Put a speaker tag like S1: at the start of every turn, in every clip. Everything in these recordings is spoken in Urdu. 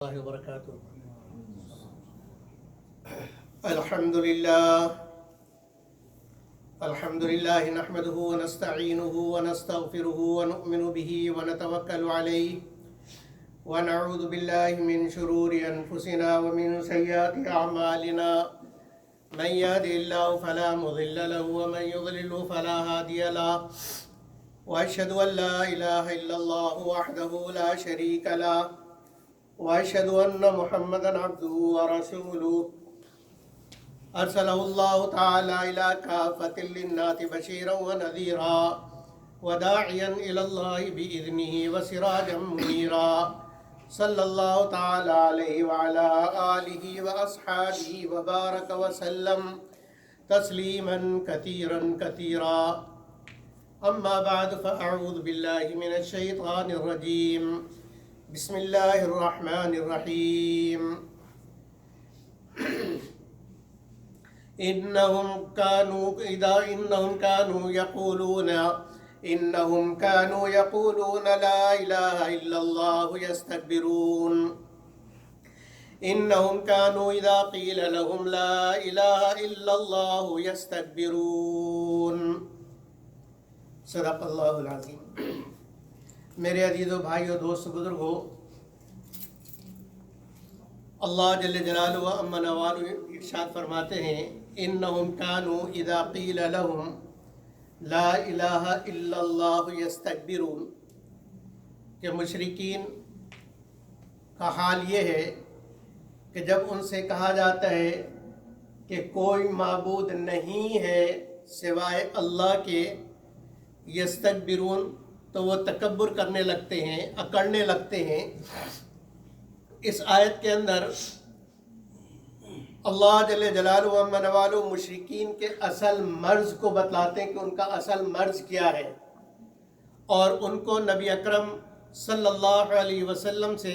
S1: الله وبركاته. الحمد لله نحمده ونستعينه ونستغفره ونؤمن به ونتوكل عليه ونعوذ بالله من شرور أنفسنا ومن سيئات أعمالنا من يهده الله فلا مضل له ومن يضلل فلا هادي له وأشهد أن لا إله إلا الله وحده لا شريك له وأشهد أن محمدًا عبده ورسوله أرسله الله تعالى إلى كافة للناس بشيرا ونذيرا وداعيا إلى الله بإذنه وسراجا منيرا صلى الله تعالى عليه وعلى آله وأصحابه وبارك وسلم تسليما كثيرا كثيرا. أما بعد فأعوذ بالله من الشيطان الرجيم. بسم الله الرحمن الرحيم. إنهم كانوا يقولون لا إله إلا الله يستكبرون. إنهم كانوا إذا قيل لهم لا إله إلا الله يستكبرون. صدق اللہ العظیم. میرے عزیز و بھائیو، دوست بزرگو، اللہ جل جلالہ و اما نوالہ ارشاد فرماتے ہیں انہم کانوا اذا قیل لہم لا الہ الا اللہ یستکبرون، کہ مشرکین کا حال یہ ہے کہ جب ان سے کہا جاتا ہے کہ کوئی معبود نہیں ہے سوائے اللہ کے، یستکبرون، تو وہ تکبر کرنے لگتے ہیں، اکڑنے لگتے ہیں. اس آیت کے اندر اللہ جل جلالہ و عز وجل مشرکین کے اصل مرض کو بتلاتے ہیں کہ ان کا اصل مرض کیا ہے، اور ان کو نبی اکرم صلی اللہ علیہ وسلم سے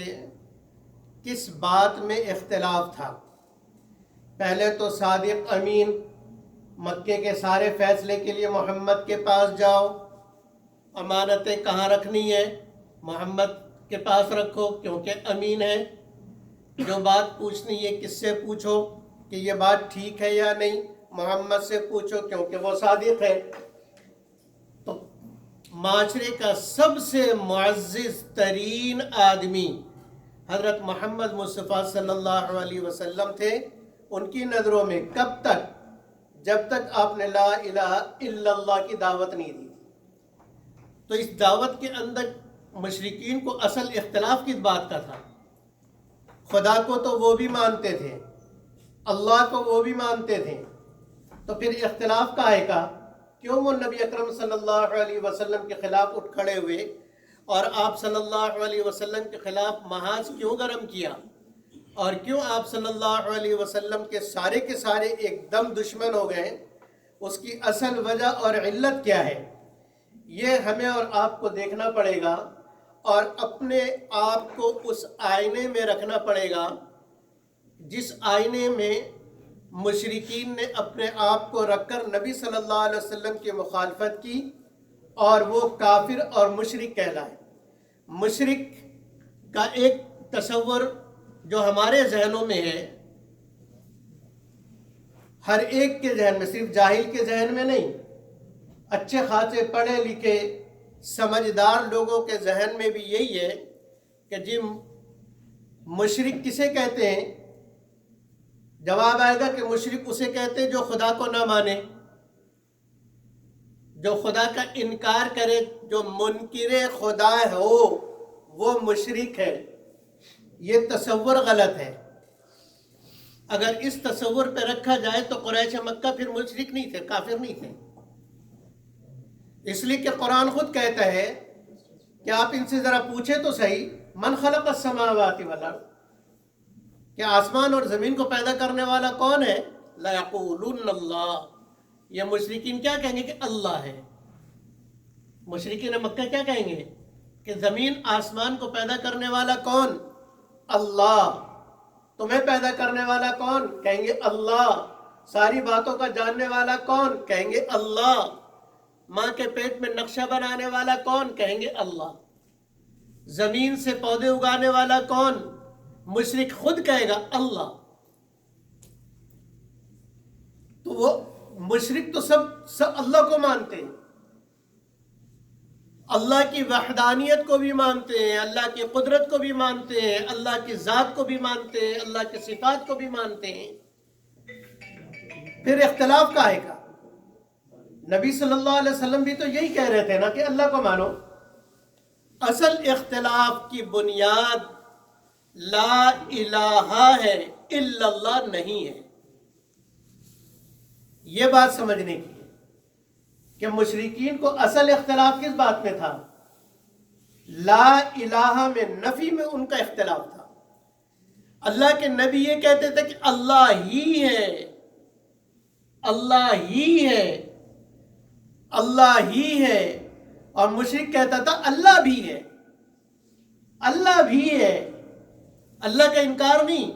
S1: کس بات میں اختلاف تھا. پہلے تو صادق امین، مکے کے سارے فیصلے کے لیے محمد کے پاس جاؤ، امانتیں کہاں رکھنی ہے محمد کے پاس رکھو کیونکہ امین ہے، جو بات پوچھنی ہے کس سے پوچھو کہ یہ بات ٹھیک ہے یا نہیں، محمد سے پوچھو کیونکہ وہ صادق ہے. تو معاشرے کا سب سے معزز ترین آدمی حضرت محمد مصطفیٰ صلی اللہ علیہ وسلم تھے ان کی نظروں میں. کب تک؟ جب تک آپ نے لا الہ الا اللہ کی دعوت نہیں دی. تو اس دعوت کے اندر مشرکین کو اصل اختلاف کس بات کا تھا؟ خدا کو تو وہ بھی مانتے تھے، اللہ کو وہ بھی مانتے تھے، تو پھر اختلاف کاہے کا؟ کیوں وہ نبی اکرم صلی اللہ علیہ وسلم کے خلاف اٹھ کھڑے ہوئے اور آپ صلی اللہ علیہ وسلم کے خلاف محاذ کیوں گرم کیا، اور کیوں آپ صلی اللہ علیہ وسلم کے سارے ایک دم دشمن ہو گئے؟ اس کی اصل وجہ اور علت کیا ہے، یہ ہمیں اور آپ کو دیکھنا پڑے گا، اور اپنے آپ کو اس آئینے میں رکھنا پڑے گا جس آئینے میں مشرکین نے اپنے آپ کو رکھ کر نبی صلی اللہ علیہ وسلم کی مخالفت کی اور وہ کافر اور مشرک کہلائے. مشرک کا ایک تصور جو ہمارے ذہنوں میں ہے، ہر ایک کے ذہن میں، صرف جاہل کے ذہن میں نہیں، اچھے خاصے پڑھے لکھے سمجھدار لوگوں کے ذہن میں بھی یہی ہے کہ جی مشرک کسے کہتے ہیں؟ جواب آئے گا کہ مشرک اسے کہتے ہیں جو خدا کو نہ مانے، جو خدا کا انکار کرے، جو منکر خدا ہو وہ مشرک ہے. یہ تصور غلط ہے. اگر اس تصور پہ رکھا جائے تو قریش مکہ پھر مشرک نہیں تھے، کافر نہیں تھے. اس لیے کہ قرآن خود کہتا ہے کہ آپ ان سے ذرا پوچھیں تو صحیح، من خلق السماوات والارض، کہ آسمان اور زمین کو پیدا کرنے والا کون ہے؟ لَيَقُولُنَّ اللَّهُ. یہ مشرکین کیا کہیں گے کہ اللہ ہے. مشرکین مکہ کیا کہیں گے کہ زمین آسمان کو پیدا کرنے والا کون؟ اللہ. تمہیں پیدا کرنے والا کون؟ کہیں گے اللہ. ساری باتوں کا جاننے والا کون؟ کہیں گے اللہ. ماں کے پیٹ میں نقشہ بنانے والا کون؟ کہیں گے اللہ. زمین سے پودے اگانے والا کون؟ مشرک خود کہے گا اللہ، تو وہ مشرک تو سب اللہ کو مانتے ہیں، اللہ کی وحدانیت کو بھی مانتے ہیں، اللہ کی قدرت کو بھی مانتے ہیں، اللہ کی ذات کو بھی مانتے ہیں، اللہ کی صفات کو بھی مانتے ہیں، پھر اختلاف کا ہے کا؟ نبی صلی اللہ علیہ وسلم بھی تو یہی کہہ رہے تھے نا کہ اللہ کو مانو۔ اصل اختلاف کی بنیاد لا الہ ہے، الا اللہ نہیں ہے۔ یہ بات سمجھنے کی ہے کہ مشرکین کو اصل اختلاف کس بات میں تھا؟ لا الہ میں، نفی میں ان کا اختلاف تھا۔ اللہ کے نبی یہ کہتے تھے کہ اللہ ہی ہے، اللہ ہی ہے، اللہ ہی ہے، اور مشرک کہتا تھا اللہ بھی ہے، اللہ بھی ہے، اللہ کا انکار نہیں۔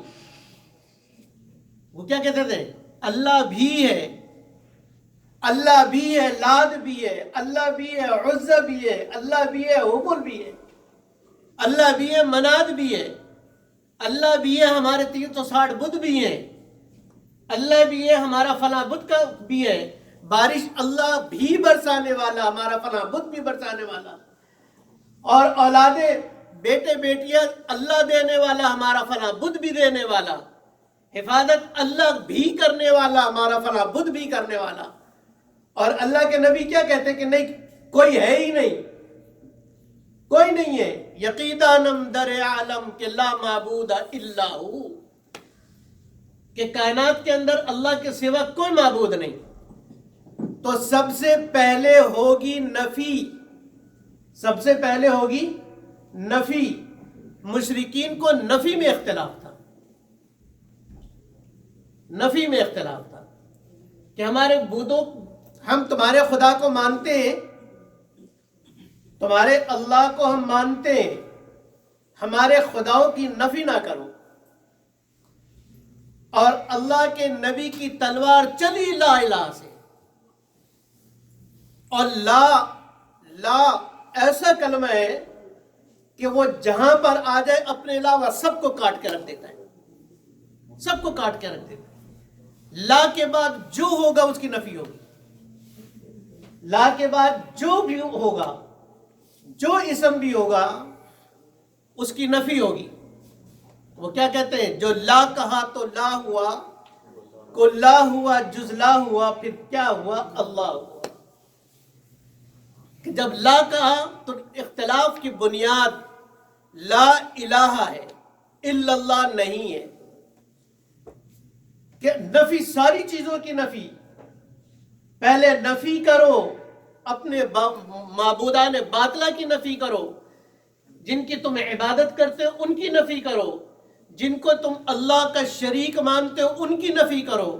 S1: وہ کیا کہتے تھے؟ اللہ بھی ہے، اللہ بھی ہے، لاد بھی ہے، اللہ بھی ہے، عزہ بھی ہے، اللہ بھی ہے، حبل بھی ہے، اللہ بھی ہے، مناد بھی ہے، اللہ بھی ہے، ہمارے 360 بدھ بھی ہیں، اللہ بھی ہے، ہمارا فلاں بدھ کا بھی ہے، بارش اللہ بھی برسانے والا، ہمارا فلاں بدھ بھی برسانے والا، اور اولادیں بیٹے بیٹیاں اللہ دینے والا، ہمارا فلاں بدھ بھی دینے والا، حفاظت اللہ بھی کرنے والا، ہمارا فلاں بدھ بھی کرنے والا۔ اور اللہ کے نبی کیا کہتے کہ نہیں، کوئی ہے ہی نہیں، کوئی نہیں ہے، یقیدانم در عالم کہ لا معبود الا ہو، کہ کائنات کے اندر اللہ کے سوا کوئی معبود نہیں۔ تو سب سے پہلے ہوگی نفی، سب سے پہلے ہوگی نفی۔ مشرکین کو نفی میں اختلاف تھا، نفی میں اختلاف تھا کہ ہمارے بودوں، ہم تمہارے خدا کو مانتے ہیں، تمہارے اللہ کو ہم مانتے ہیں، ہمارے خداؤں کی نفی نہ کرو۔ اور اللہ کے نبی کی تلوار چلی لا الہ سے، اور لا ایسا کلمہ ہے کہ وہ جہاں پر آ جائے اپنے علاوہ سب کو کاٹ کے رکھ دیتا ہے، سب کو کاٹ کے رکھ دیتا ہے۔ لا کے بعد جو ہوگا اس کی نفی ہوگی، لا کے بعد جو بھی ہوگا، جو اسم بھی ہوگا اس کی نفی ہوگی۔ وہ کیا کہتے ہیں؟ جو لا کہا تو لا ہوا، کو لا ہوا جز لا ہوا، پھر کیا ہوا؟ اللہ ہوا۔ کہ جب لا کہا تو اختلاف کی بنیاد لا الہ ہے، الا اللہ نہیں ہے، کہ نفی، ساری چیزوں کی نفی۔ پہلے نفی کرو اپنے معبودان باطلہ کی نفی کرو، جن کی تم عبادت کرتے ہو ان کی نفی کرو، جن کو تم اللہ کا شریک مانتے ہو ان کی نفی کرو،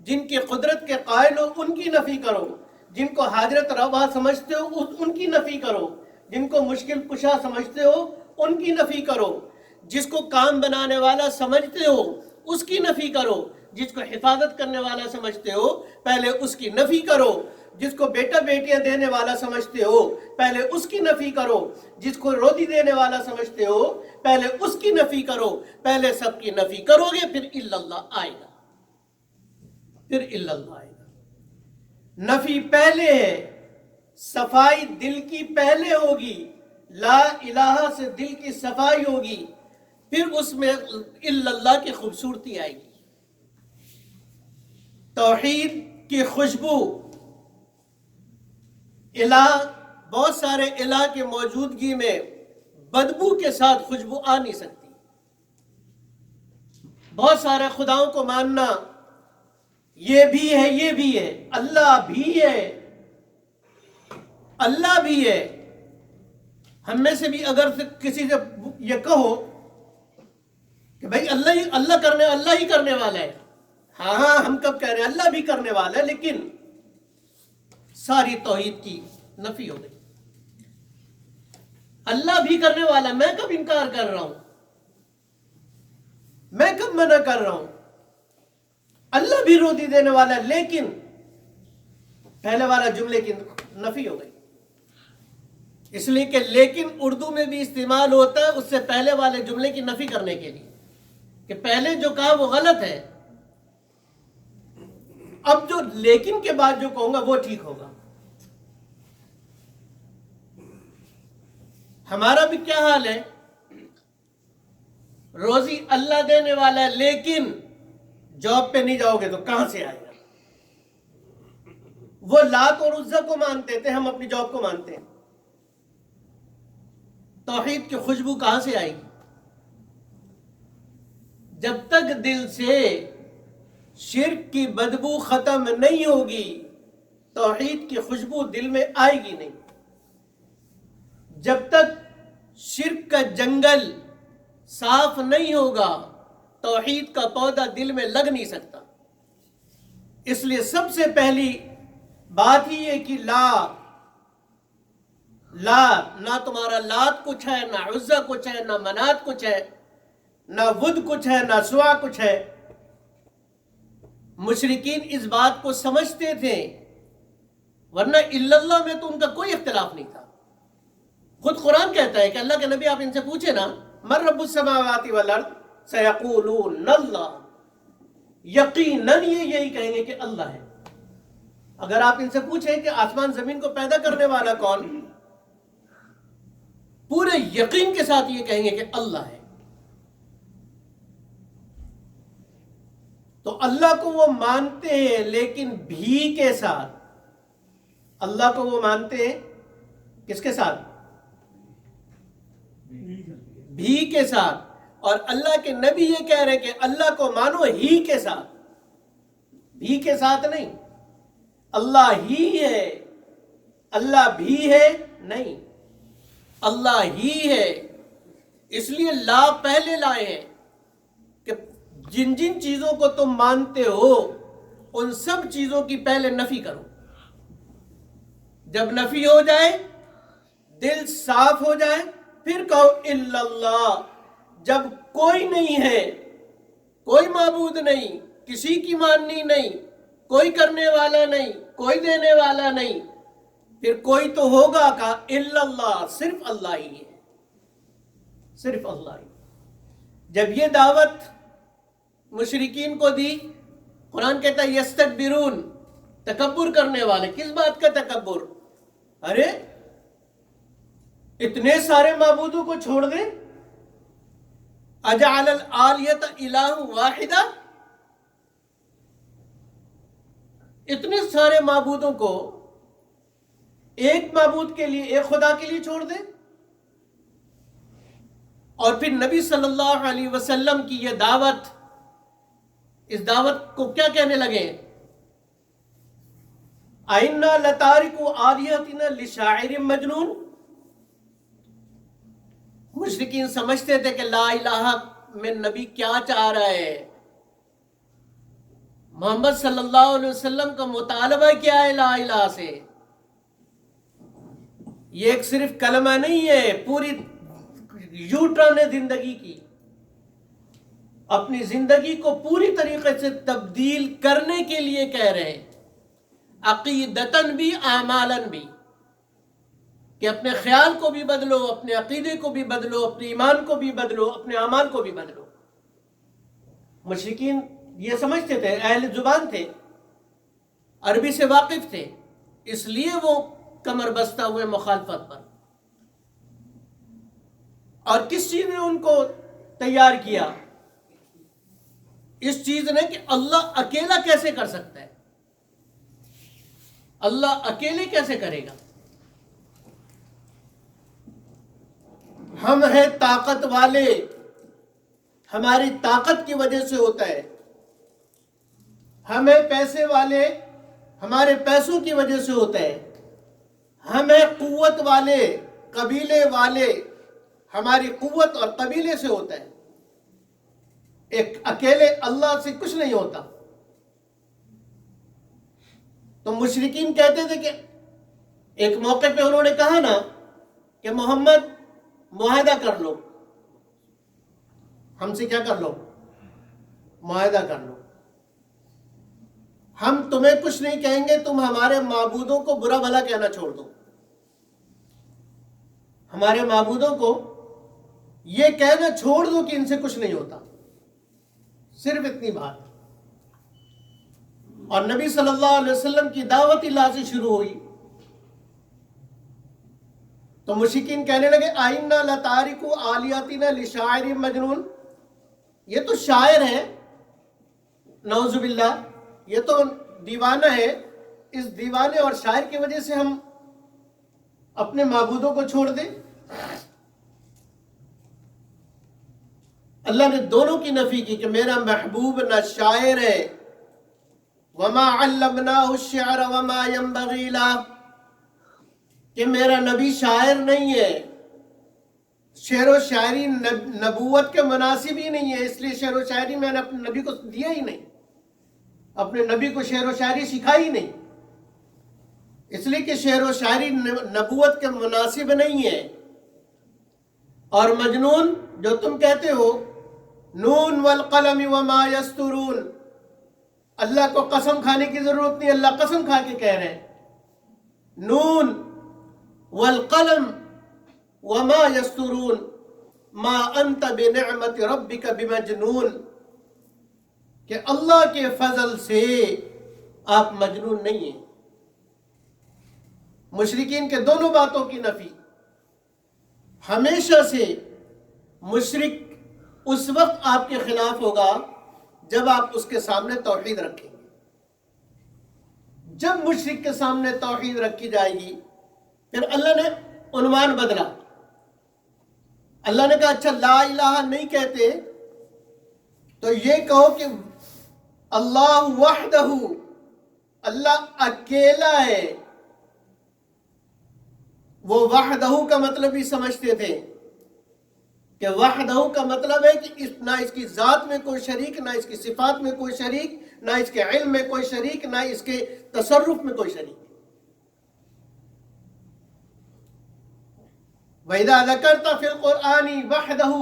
S1: جن کی قدرت کے قائل ہو ان کی نفی کرو، جن کو حاجت روا سمجھتے ہو ان کی نفی کرو، جن کو مشکل کشا سمجھتے ہو ان کی نفی کرو، جس کو کام بنانے والا سمجھتے ہو اس کی نفی کرو، جس کو حفاظت کرنے والا سمجھتے ہو پہلے اس کی نفی کرو، جس کو بیٹا بیٹیاں دینے والا سمجھتے ہو پہلے اس کی نفی کرو، جس کو روزی دینے والا سمجھتے ہو پہلے اس کی نفی کرو۔ پہلے سب کی نفی کرو گے پھر الا اللہ آئے گا، پھر الا اللہ آئے گا۔ نفی پہلے ہے، صفائی دل کی پہلے ہوگی، لا الہ سے دل کی صفائی ہوگی، پھر اس میں الا اللہ کی خوبصورتی آئے گی۔ توحید کی خوشبو، الہ، بہت سارے الہ کی موجودگی میں بدبو کے ساتھ خوشبو آ نہیں سکتی۔ بہت سارے خداؤں کو ماننا، یہ بھی ہے یہ بھی ہے، اللہ بھی ہے، اللہ بھی ہے۔ ہم میں سے بھی اگر کسی سے یہ کہو کہ بھائی اللہ ہی کرنے والا ہے، ہاں ہم کب کہہ رہے ہیں اللہ بھی کرنے والا ہے، لیکن ساری توحید کی نفی ہو گئی۔ اللہ بھی کرنے والا، میں کب انکار کر رہا ہوں، میں کب منع کر رہا ہوں؟ اللہ بھی روزی دینے والا ہے، لیکن پہلے والا جملے کی نفی ہو گئی۔ اس لیے کہ لیکن اردو میں بھی استعمال ہوتا ہے اس سے پہلے والے جملے کی نفی کرنے کے لیے۔ کہ پہلے جو کہا وہ غلط ہے، اب جو لیکن کے بعد جو کہوں گا وہ ٹھیک ہوگا۔ ہمارا بھی کیا حال ہے؟ روزی اللہ دینے والا ہے، لیکن جاب پہ نہیں جاؤ گے تو کہاں سے آئے گا؟ وہ لات اور عزا کو مانتے تھے، ہم اپنی جاب کو مانتے ہیں۔ توحید کی خوشبو کہاں سے آئے گی؟ جب تک دل سے شرک کی بدبو ختم نہیں ہوگی، توحید کی خوشبو دل میں آئے گی نہیں۔ جب تک شرک کا جنگل صاف نہیں ہوگا، توحید کا پودا دل میں لگ نہیں سکتا۔ اس لیے سب سے پہلی بات ہی ہے کہ نہ تمہارا لات کچھ ہے، نہ عزا کچھ ہے، نہ منات کچھ ہے، نہ ود کچھ ہے، نہ سوا کچھ ہے۔ مشرکین اس بات کو سمجھتے تھے، ورنہ الا اللہ میں تو ان کا کوئی اختلاف نہیں تھا۔ خود قرآن کہتا ہے کہ اللہ کے نبی آپ ان سے پوچھے نا، من رب السماوات والارض سیقولون اللہ، یقیناً یہ یہی کہیں گے کہ اللہ ہے۔ اگر آپ ان سے پوچھیں کہ آسمان زمین کو پیدا کرنے والا کون، پورے یقین کے ساتھ یہ کہیں گے کہ اللہ ہے۔ تو اللہ کو وہ مانتے ہیں، لیکن بھی کے ساتھ۔ اللہ کو وہ مانتے ہیں کس کے ساتھ؟ بھی کے ساتھ۔ اور اللہ کے نبی یہ کہہ رہے ہیں کہ اللہ کو مانو ہی کے ساتھ، بھی کے ساتھ نہیں۔ اللہ ہی ہے، اللہ بھی ہے نہیں، اللہ ہی ہے۔ اس لیے لا پہلے لائے ہیں کہ جن جن چیزوں کو تم مانتے ہو ان سب چیزوں کی پہلے نفی کرو۔ جب نفی ہو جائے، دل صاف ہو جائے، پھر کہو الا اللہ۔ جب کوئی نہیں ہے، کوئی معبود نہیں، کسی کی ماننی نہیں، کوئی کرنے والا نہیں، کوئی دینے والا نہیں، پھر کوئی تو ہوگا کا الا اللہ، صرف اللہ ہی ہے، صرف اللہ ہی۔ جب یہ دعوت مشرکین کو دی، قرآن کہتا ہے یستکبرون، تکبر کرنے والے۔ کس بات کا تکبر؟ ارے اتنے سارے معبودوں کو چھوڑ دیں، اجعل الآلیۃ الہ واحدہ، اتنے سارے معبودوں کو ایک معبود کے لیے، ایک خدا کے لیے چھوڑ دیں۔ اور پھر نبی صلی اللہ علیہ وسلم کی یہ دعوت، اس دعوت کو کیا کہنے لگے؟ اَإِنَّا لَتَارِكُو آلِهَتِنَا لِشَاعِرٍ مَجْنُونٍ۔ مشرکین سمجھتے تھے کہ لا الہ میں نبی کیا چاہ رہا ہے، محمد صلی اللہ علیہ وسلم کا مطالبہ کیا ہے لا الہ سے؟ یہ ایک صرف کلمہ نہیں ہے، پوری یو ٹرن ہے زندگی کی۔ اپنی زندگی کو پوری طریقے سے تبدیل کرنے کے لیے کہہ رہے ہیں، عقیدتاً بھی اعمالاً بھی، کہ اپنے خیال کو بھی بدلو، اپنے عقیدے کو بھی بدلو، اپنے ایمان کو بھی بدلو، اپنے اعمال کو بھی بدلو۔ مشرکین یہ سمجھتے تھے، اہل زبان تھے، عربی سے واقف تھے، اس لیے وہ کمر بستہ ہوئے مخالفت پر۔ اور کس چیز نے ان کو تیار کیا؟ اس چیز نے کہ اللہ اکیلا کیسے کر سکتا ہے، اللہ اکیلے کیسے کرے گا؟ ہم ہیں طاقت والے، ہماری طاقت کی وجہ سے ہوتا ہے۔ ہم ہیں پیسے والے، ہمارے پیسوں کی وجہ سے ہوتا ہے۔ ہم ہیں قوت والے، قبیلے والے، ہماری قوت اور قبیلے سے ہوتا ہے۔ ایک اکیلے اللہ سے کچھ نہیں ہوتا۔ تو مشرکین کہتے تھے کہ ایک موقع پہ انہوں نے کہا نا کہ محمد معاہدہ کر لو، ہم سے کیا کر لو؟ معاہدہ کر لو، ہم تمہیں کچھ نہیں کہیں گے، تم ہمارے معبودوں کو برا بھلا کہنا چھوڑ دو۔ ہمارے معبودوں کو یہ کہنا چھوڑ دو کہ ان سے کچھ نہیں ہوتا۔ صرف اتنی بات. اور نبی صلی اللہ علیہ وسلم کی دعوت اللہ سے شروع ہوئی تو مشرکین کہنے لگے آئنا لتارکو آلیاتنا لشاعر مجنون، یہ تو شاعر ہے، نعوذ باللہ، یہ تو دیوانہ ہے، اس دیوانے اور شاعر کی وجہ سے ہم اپنے معبودوں کو چھوڑ دیں. اللہ نے دونوں کی نفی کی کہ میرا محبوب نہ شاعر ہے، وما علمناہ الشعر وما ينبغی لہ، کہ میرا نبی شاعر نہیں ہے، شعر و شاعری نبوت کے مناسب ہی نہیں ہے، اس لیے شعر و شاعری میں نے اپنے نبی کو دیا ہی نہیں، اپنے نبی کو شعر و شاعری سکھائی نہیں، اس لیے کہ شعر و شاعری نبوت کے مناسب نہیں ہے. اور مجنون جو تم کہتے ہو، نون والقلم وما یسطرون، اللہ کو قسم کھانے کی ضرورت نہیں، اللہ قسم کھا کے کہہ رہے ہیں نون والقلم وما یسطرون ما انت بنعمت ربک بمجنون، کہ اللہ کے فضل سے آپ مجنون نہیں ہیں. مشرکین کے دونوں باتوں کی نفی. ہمیشہ سے مشرک اس وقت آپ کے خلاف ہوگا جب آپ اس کے سامنے توحید رکھیں گے. جب مشرک کے سامنے توحید رکھی جائے گی، پھر اللہ نے عنوان بدلا. اللہ نے کہا اچھا لا الہ نہیں کہتے تو یہ کہو کہ اللہ وحدہ، اللہ اکیلا ہے. وہ وحدہ کا مطلب ہی سمجھتے تھے کہ وحدہ کا مطلب ہے کہ نہ اس کی ذات میں کوئی شریک، نہ اس کی صفات میں کوئی شریک، نہ اس کے علم میں کوئی شریک، نہ اس کے تصرف میں کوئی شریک. وَإِذَا ذَكَرْتَ فِي الْقُرْآنِ وَحْدَهُ،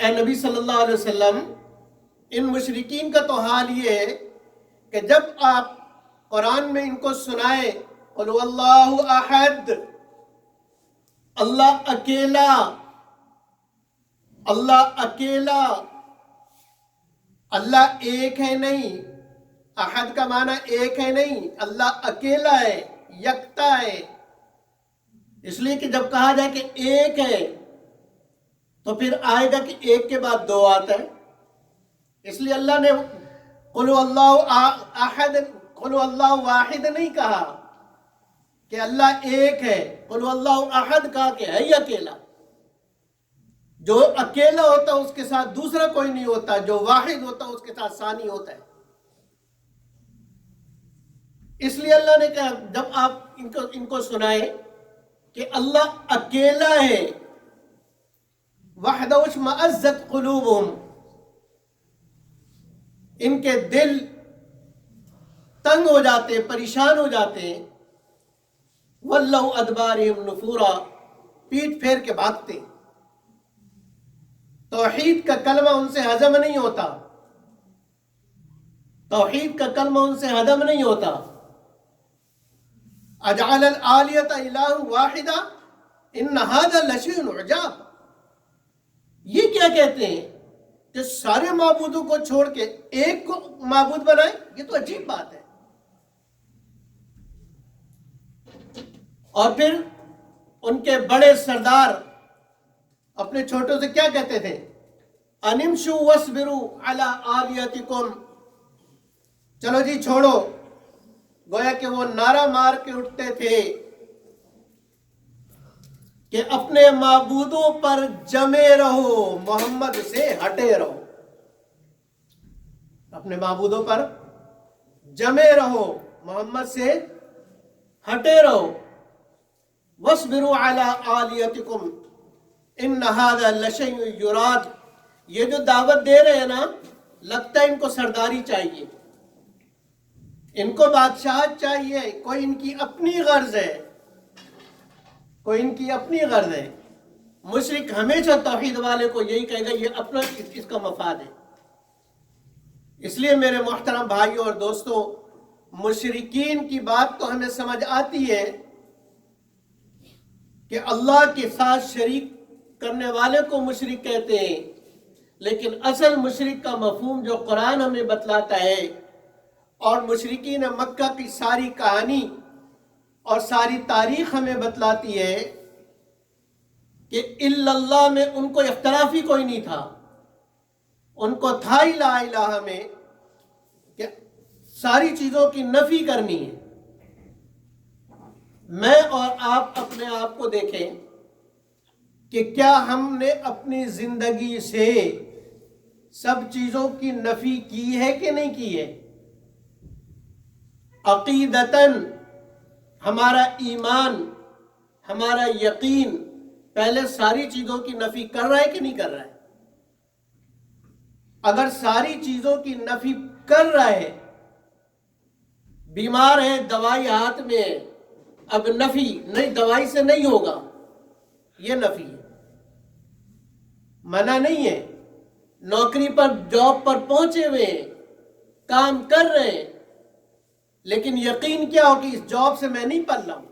S1: اے نبی صلی اللہ علیہ وسلم، ان مشرکین کا تو حال یہ ہے کہ جب آپ قرآن میں ان کو سنائے قُلْ وَاللَّهُ أَحَدٌ، اللہ اکیلا، اللہ اکیلا، اللہ ایک ہے نہیں. احد کا معنی ایک ہے نہیں، اللہ اکیلا ہے، یکتا ہے. اس لیے کہ جب کہا جائے کہ ایک ہے تو پھر آئے گا کہ ایک کے بعد دو آتا ہے. اس لیے اللہ نے قُلْ اللَّهُ أَحَدٌ قُلْ اللَّهُ وَاحِدٌ نہیں کہا کہ اللہ ایک ہے، قُلْ اللَّهُ أَحَدٌ کہا کہ ہے ہی اکیلا. جو اکیلا ہوتا ہے اس کے ساتھ دوسرا کوئی نہیں ہوتا، جو واحد ہوتا ہے اس کے ساتھ ثانی ہوتا ہے. اس لیے اللہ نے کہا جب آپ ان کو سنائے کہ اللہ اکیلا ہے، وحدہ اشمئزت قلوبہم، ان کے دل تنگ ہو جاتے، پریشان ہو جاتے، وَلَّوْا أَدْبَارِهِمْ نُفُورًا، پیٹ پھیر کے بھاگتے. توحید کا کلمہ ان سے ہضم نہیں ہوتا، توحید کا کلمہ ان سے ہضم نہیں ہوتا. اجعل الآلیۃ الہ واحدہ ان ھذا لشیء عجاب، یہ کیا کہتے ہیں کہ سارے معبودوں کو چھوڑ کے ایک کو معبود بنائے، یہ تو عجیب بات ہے. اور پھر ان کے بڑے سردار اپنے چھوٹوں سے کیا کہتے تھے؟ انمشوا واصبروا علی آلیاتکم، چلو جی چھوڑو. گویا کہ وہ نعرہ مار کے اٹھتے تھے کہ اپنے معبودوں پر جمے رہو، محمد سے ہٹے رہو. اپنے معبودوں پر جمے رہو، محمد سے ہٹے رہو. وَاصْبِرُوا عَلَىٰ آلِيَتِكُمْ إِنَّ هَذَا لَشَيْءٌ يُرَادُ. یہ جو دعوت دے رہے ہیں نا، لگتا ہے ان کو سرداری چاہیے، ان کو بادشاہت چاہیے، کوئی ان کی اپنی غرض ہے، کوئی ان کی اپنی غرض ہے. مشرک ہمیشہ توحید والے کو یہی کہے گا یہ اپنا اس کا مفاد ہے. اس لیے میرے محترم بھائیوں اور دوستوں، مشرکین کی بات تو ہمیں سمجھ آتی ہے کہ اللہ کے ساتھ شریک کرنے والے کو مشرک کہتے ہیں، لیکن اصل مشرک کا مفہوم جو قرآن ہمیں بتلاتا ہے اور مشرکین مکہ کی ساری کہانی اور ساری تاریخ ہمیں بتلاتی ہے کہ الا اللہ میں ان کو اختلاف ہی کوئی نہیں تھا. ان کو تھا ہی لا الہ میں کہ ساری چیزوں کی نفی کرنی ہے. میں اور آپ اپنے آپ کو دیکھیں کہ کیا ہم نے اپنی زندگی سے سب چیزوں کی نفی کی ہے کہ نہیں کی ہے؟ عقیدتاً ہمارا ایمان، ہمارا یقین پہلے ساری چیزوں کی نفی کر رہا ہے کہ نہیں کر رہا ہے؟ اگر ساری چیزوں کی نفی کر رہا ہے، بیمار ہے دوائی ہاتھ میں ہے، اب نفی نہیں، دوائی سے نہیں ہوگا، یہ نفی ہے. منع نہیں ہے. نوکری پر جاب پر پہنچے ہوئے ہیں، کام کر رہے ہیں، لیکن یقین کیا ہو کہ اس جاب سے میں نہیں پل رہا ہوں.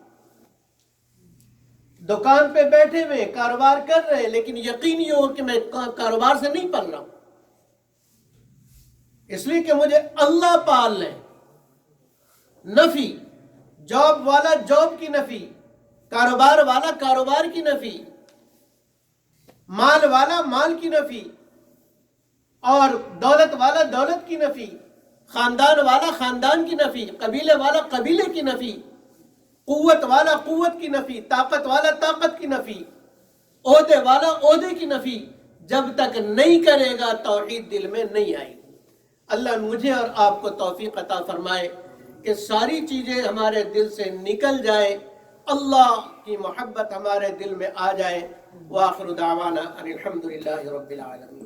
S1: دکان پہ بیٹھے ہوئے کاروبار کر رہے ہیں، لیکن یقین یہ ہو کہ میں کاروبار سے نہیں پل رہا ہوں، اس لیے کہ مجھے اللہ پال لے. نفی. جاب والا جاب کی نفی، کاروبار والا کاروبار کی نفی، مال والا مال کی نفی، اور دولت والا دولت کی نفی، خاندان والا خاندان کی نفی، قبیلے والا قبیلے کی نفی، قوت والا قوت کی نفی، طاقت والا طاقت کی نفی، عہدے والا عہدے کی نفی. جب تک نہیں کرے گا توحید دل میں نہیں آئے گی. اللہ مجھے اور آپ کو توفیق عطا فرمائے کہ ساری چیزیں ہمارے دل سے نکل جائے، اللہ کی محبت ہمارے دل میں آ جائے. وآخر دعوانا ان الحمد للہ رب العالمین.